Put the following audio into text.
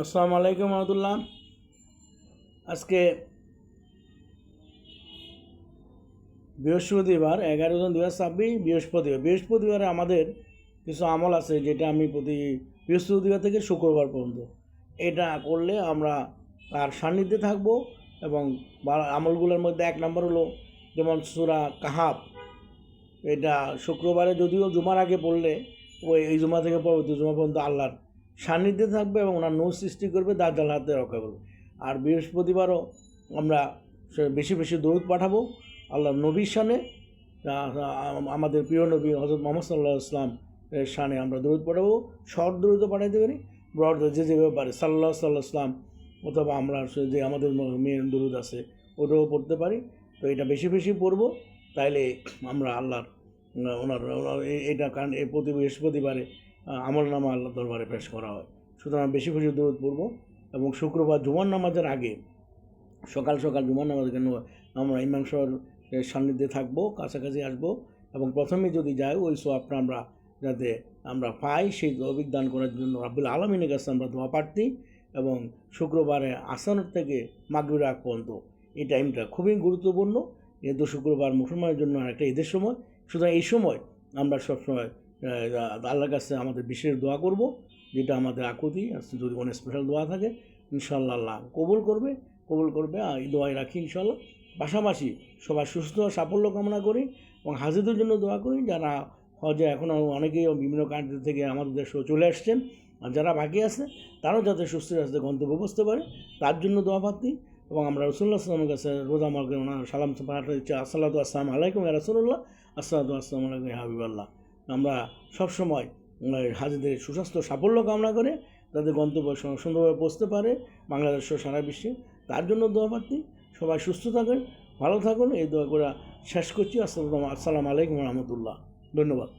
আসসালামু আলাইকুম রহমতুল্লাহ। আজকে বৃহস্পতিবার 11/2/2026 বৃহস্পতিবারে আমাদের কিছু আমল আছে, যেটা আমি প্রতি বৃহস্পতিবার থেকে শুক্রবার পর্যন্ত এটা করলে আমরা তার সান্নিধ্যে থাকব। এবং আমলগুলোর মধ্যে 1 নম্বর হলো যেমন সূরা কাহাফ। এটা শুক্রবারে যদিও জুমার আগে পড়লে এই জুমা থেকে পরবর্তী জুমা পর্যন্ত আল্লাহর সান্নিধ্যে থাকবে এবং ওনার নূর সৃষ্টি করবে, দাজ্জাল হাতে রক্ষা করবে। আর বৃহস্পতিবারও আমরা বেশি বেশি দরুদ পাঠাবো আল্লাহর নবীর শানে। আমাদের প্রিয় নবী হযরত মুহাম্মদ সাল্লাল্লাহু আলাইহি ওয়াসাল্লাম এর শানে আমরা দরুদ পাঠাবো। শর্ট দরুদও পাঠাইতে পারি, ব্রড যে যেভাবে পারে সাল্লাল্লাহু আলাইহি ওয়াসাল্লাম, অথবা আমরা যে আমাদের মেন দরুদ আছে ওটাও পড়তে পারি। তো এটা বেশি বেশি পড়বো, তাইলে আমরা আল্লাহর ওনার এটা কারণ এই প্রতি বৃহস্পতিবারে আমলনামা আল্লাহ দরবারে পেশ করা হয়। সুতরাং বেশি বেশি দরুদ পড়ব। এবং শুক্রবার জুমার নামাজের আগে সকাল সকাল জুমার নামাজ কেন আমরা ইমাম সাহেবের সান্নিধ্যে থাকবো, কাছাকাছি আসবো এবং প্রথমে যদি যাই ওই সোয়াবটা আমরা যাতে আমরা পাই, সেই তৌফিক দান করার জন্য রাব্বুল আলামিনের কাছে আমরা দোয়া প্রার্থী। এবং শুক্রবারে আসরের থেকে মাগরিবের আগ পর্যন্ত এই টাইমটা খুবই গুরুত্বপূর্ণ, যেহেতু শুক্রবার মুসলমানের জন্য একটা ঈদের সময়। সুতরাং এই সময় আমরা সবসময় আল্লাহর কাছে আমাদের বিশেষ দোয়া করব, যেটা আমাদের আকুতি যদি কোনো স্পেশাল দোয়া থাকে ইনশাআল্লাহ আল্লাহ কবুল করবে। এই দোয়াই রাখি ইনশাআল্লাহ। পাশাপাশি সবাই সুস্থ সাফল্য কামনা করি এবং হাজিদের জন্য দোয়া করি। যারা হজে এখনও অনেকেই বিভিন্ন কান্ট্রি থেকে আমাদের দেশে চলে আসছেন, আর যারা বাকি আছে তারাও যাতে সুস্থ রাস্তায় গন্তব্য বসতে পারে তার জন্য দোয়া প্রার্থী। এবং আমরা রাসূলুল্লাহ সাল্লাল্লাহু আলাইহি ওয়াসাল্লামের কাছে রোজা মার্কে ওনার সালাম পাঠাতে দিচ্ছি, আসসালাতু আসসালামু আলাইকুম ইয়া রাসূলুল্লাহ, আসসালাতু আসসালামু আলাইকুম ইয়া হাবিবাল্লাহ। আমরা সবসময় হাজিদের সুস্বাস্থ্য সাফল্য কামনা করে তাদের গন্তব্য সুন্দরভাবে পৌঁছতে পারে বাংলাদেশ সহ সারা বিশ্বে, তার জন্য দোয়া প্রার্থী। সবাই সুস্থ থাকেন, ভালো থাকুন, এই দোয়া করে শেষ করছি। আসসালামু আলাইকুম রহমতুল্লাহ। ধন্যবাদ।